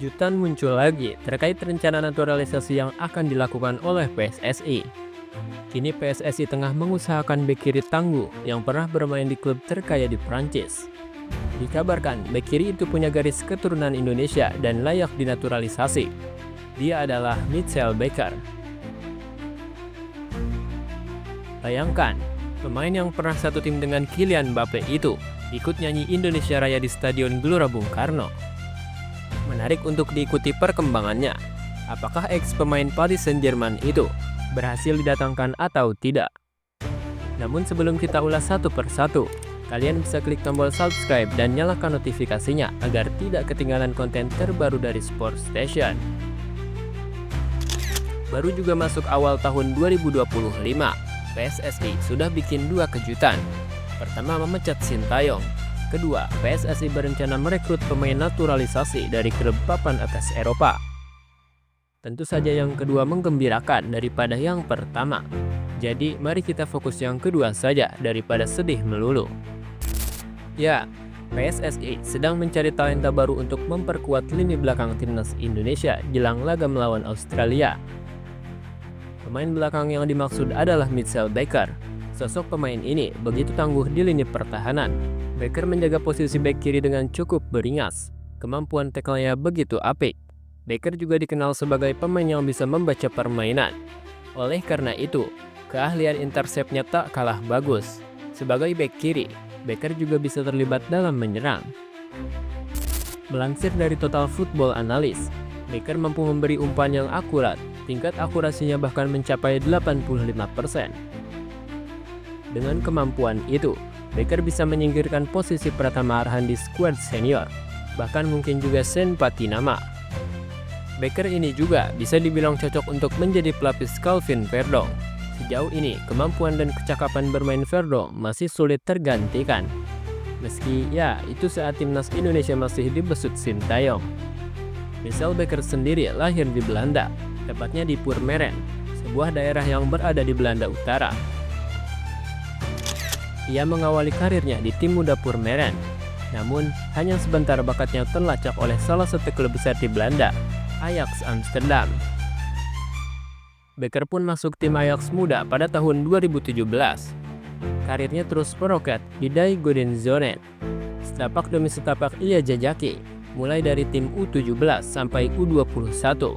Kejutan muncul lagi terkait rencana naturalisasi yang akan dilakukan oleh PSSI. Kini PSSI tengah mengusahakan bek kiri tangguh yang pernah bermain di klub terkaya di Prancis. Dikabarkan bek kiri itu punya garis keturunan Indonesia dan layak dinaturalisasi. Dia adalah Mitchell Baker. Bayangkan, pemain yang pernah satu tim dengan Kylian Mbappe itu ikut nyanyi Indonesia Raya di Stadion Gelora Bung Karno. Menarik untuk diikuti perkembangannya. Apakah ex pemain Paris Saint-Germain itu berhasil didatangkan atau tidak? Namun sebelum kita ulas satu persatu, kalian bisa klik tombol subscribe dan nyalakan notifikasinya agar tidak ketinggalan konten terbaru dari Sports Station. Baru juga masuk awal tahun 2025, PSSI sudah bikin dua kejutan. Pertama, memecat Sintayong. Kedua, PSSI berencana merekrut pemain naturalisasi dari klub papan atas Eropa. Tentu saja yang kedua menggembirakan daripada yang pertama. Jadi, mari kita fokus yang kedua saja daripada sedih melulu. Ya, PSSI sedang mencari talenta baru untuk memperkuat lini belakang timnas Indonesia jelang laga melawan Australia. Pemain belakang yang dimaksud adalah Mitchell Baker. Sosok pemain ini begitu tangguh di lini pertahanan. Baker menjaga posisi bek kiri dengan cukup beringas. Kemampuan tackle-nya begitu apik. Baker juga dikenal sebagai pemain yang bisa membaca permainan. Oleh karena itu, keahlian intercept-nya tak kalah bagus. Sebagai bek kiri, Baker juga bisa terlibat dalam menyerang. Melansir dari Total Football Analyst, Baker mampu memberi umpan yang akurat. Tingkat akurasinya bahkan mencapai 85%. Dengan kemampuan itu, Baker bisa menyingkirkan posisi Pratama Arhan di skuad senior, bahkan mungkin juga Sen Patinama. Baker ini juga bisa dibilang cocok untuk menjadi pelapis Calvin Verdong. Sejauh ini, kemampuan dan kecakapan bermain Verdong masih sulit tergantikan. Meski ya, itu saat timnas Indonesia masih dibesut Sintayong. Mitchell Baker sendiri lahir di Belanda, tepatnya di Purmerend, sebuah daerah yang berada di Belanda Utara. Ia mengawali karirnya di tim muda Purmerend, namun hanya sebentar bakatnya terlacak oleh salah satu klub besar di Belanda, Ajax Amsterdam. Baker pun masuk tim Ajax muda pada tahun 2017. Karirnya terus meroket di Die Goden Zonen. Setapak demi setapak ia jajaki, mulai dari tim U17 sampai U21.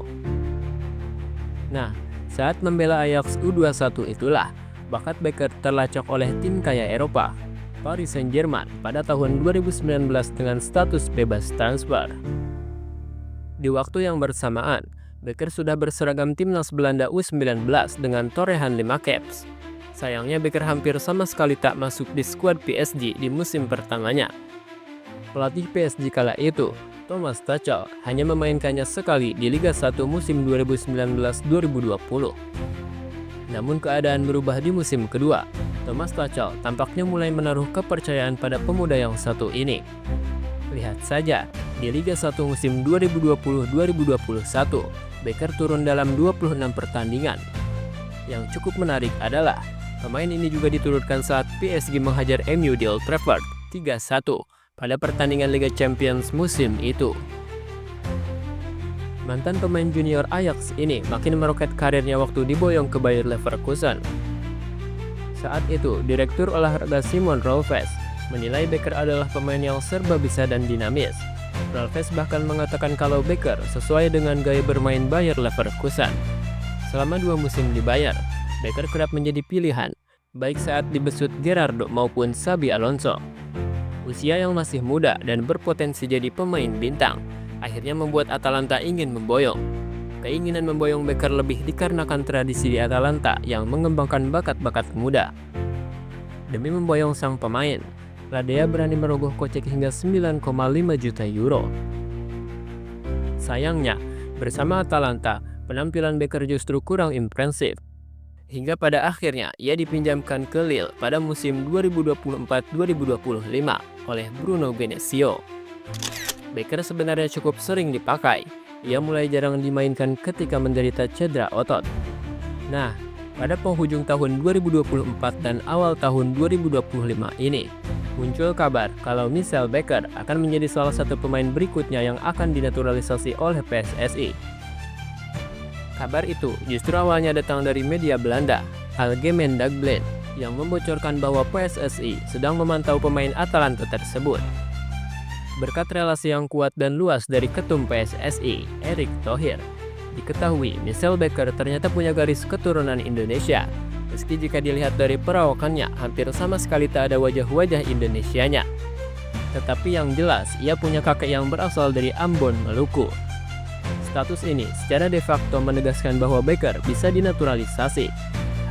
Nah, saat membela Ajax U21 itulah bakat Baker terlacak oleh tim kaya Eropa, Paris Saint-Germain pada tahun 2019 dengan status bebas transfer. Di waktu yang bersamaan, Baker sudah berseragam timnas Belanda U19 dengan torehan 5 caps. Sayangnya Baker hampir sama sekali tak masuk di skuad PSG di musim pertamanya. Pelatih PSG kala itu, Thomas Tuchel, hanya memainkannya sekali di Liga 1 musim 2019-2020. Namun keadaan berubah di musim kedua. Thomas Tuchel tampaknya mulai menaruh kepercayaan pada pemuda yang satu ini. Lihat saja, di Liga 1 musim 2020-2021, Baker turun dalam 26 pertandingan. Yang cukup menarik adalah, pemain ini juga diturunkan saat PSG menghajar MU di Old Trafford 3-1 pada pertandingan Liga Champions musim itu. Mantan pemain junior Ajax ini makin meroket karirnya waktu diboyong ke Bayer Leverkusen. Saat itu, Direktur Olahraga Simon Rolfes menilai Baker adalah pemain yang serba bisa dan dinamis. Rolfes bahkan mengatakan kalau Baker sesuai dengan gaya bermain Bayer Leverkusen. Selama 2 musim di Bayer, Baker kerap menjadi pilihan, baik saat dibesut Gerardo maupun Xabi Alonso. Usia yang masih muda dan berpotensi jadi pemain bintang akhirnya membuat Atalanta ingin memboyong. Keinginan memboyong Baker lebih dikarenakan tradisi di Atalanta yang mengembangkan bakat-bakat muda. Demi memboyong sang pemain, Radea berani merogoh kocek hingga 9,5 juta euro. Sayangnya, bersama Atalanta, penampilan Baker justru kurang impresif. Hingga pada akhirnya ia dipinjamkan ke Lille pada musim 2024-2025 oleh Bruno Genesio. Baker sebenarnya cukup sering dipakai. Ia mulai jarang dimainkan ketika menderita cedera otot. Nah, pada penghujung tahun 2024 dan awal tahun 2025 ini, Muncul kabar kalau Michel Bakker akan menjadi salah satu pemain berikutnya yang akan dinaturalisasi oleh PSSI. Kabar itu justru awalnya datang dari media Belanda, Algemeen Dagblad, yang membocorkan bahwa PSSI sedang memantau pemain Atalanta tersebut. Berkat relasi yang kuat dan luas dari ketum PSSI, Erick Thohir, diketahui Michel Bakker ternyata punya garis keturunan Indonesia. Meski jika dilihat dari perawakannya, hampir sama sekali tak ada wajah-wajah Indonesianya. Tetapi yang jelas, ia punya kakek yang berasal dari Ambon, Maluku. Status ini secara de facto menegaskan bahwa Bakker bisa dinaturalisasi.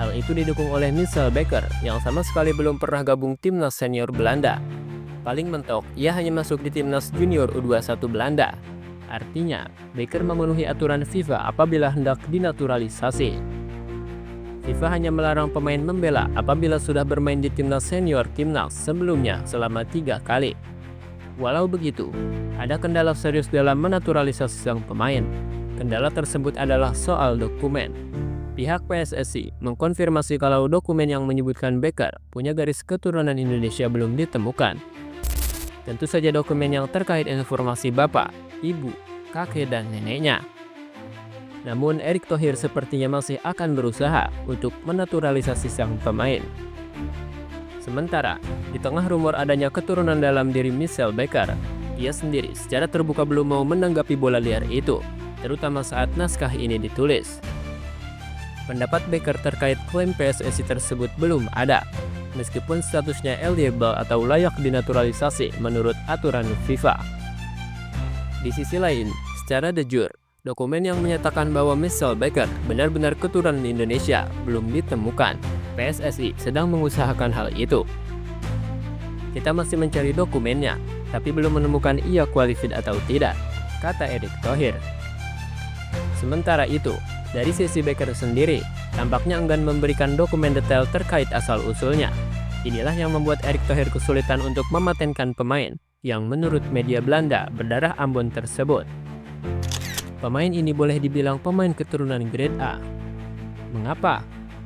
Hal itu didukung oleh Michel Bakker yang sama sekali belum pernah gabung timnas senior Belanda. Paling mentok, ia hanya masuk di timnas junior U21 Belanda. Artinya, Bakker memenuhi aturan FIFA apabila hendak dinaturalisasi. FIFA hanya melarang pemain membela apabila sudah bermain di timnas senior timnas sebelumnya selama 3 kali. Walau begitu, ada kendala serius dalam menaturalisasi sang pemain. Kendala tersebut adalah soal dokumen. Pihak PSSI mengkonfirmasi kalau dokumen yang menyebutkan Bakker punya garis keturunan Indonesia belum ditemukan. Tentu saja dokumen yang terkait informasi bapak, ibu, kakek, dan neneknya. Namun Erick Thohir sepertinya masih akan berusaha untuk menaturalisasi sang pemain. Sementara, di tengah rumor adanya keturunan dalam diri Michel Bakker, ia sendiri secara terbuka belum mau menanggapi bola liar itu, terutama saat naskah ini ditulis. Pendapat Bakker terkait klaim PSSI tersebut belum ada, meskipun statusnya eligible atau layak dinaturalisasi menurut aturan FIFA. Di sisi lain, secara de jure, dokumen yang menyatakan bahwa Michel Bakker benar-benar keturunan Indonesia belum ditemukan. PSSI sedang mengusahakan hal itu. Kita masih mencari dokumennya, tapi belum menemukan ia qualified atau tidak, kata Erick Thohir. Sementara itu, dari sisi Bakker sendiri, tampaknya enggan memberikan dokumen detail terkait asal-usulnya. Inilah yang membuat Erick Thohir kesulitan untuk mematenkan pemain yang menurut media Belanda berdarah Ambon tersebut. Pemain ini boleh dibilang pemain keturunan grade A. Mengapa?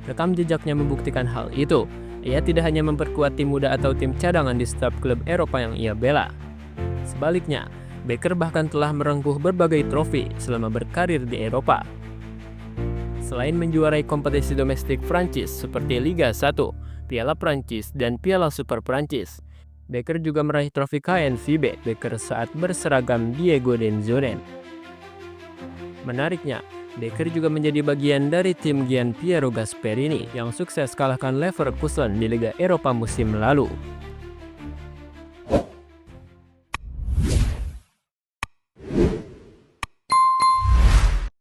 Rekam jejaknya membuktikan hal itu. Ia tidak hanya memperkuat tim muda atau tim cadangan di setiap klub Eropa yang ia bela. Sebaliknya, Bakker bahkan telah merengkuh berbagai trofi selama berkarir di Eropa. Selain menjuarai kompetisi domestik Prancis seperti Liga 1, Piala Prancis, dan Piala Super Prancis, Bakker juga meraih trofi KNVB Bakker saat berseragam Diego Denzonen. Menariknya, Bakker juga menjadi bagian dari tim Gian Piero Gasperini yang sukses kalahkan Leverkusen di Liga Eropa musim lalu.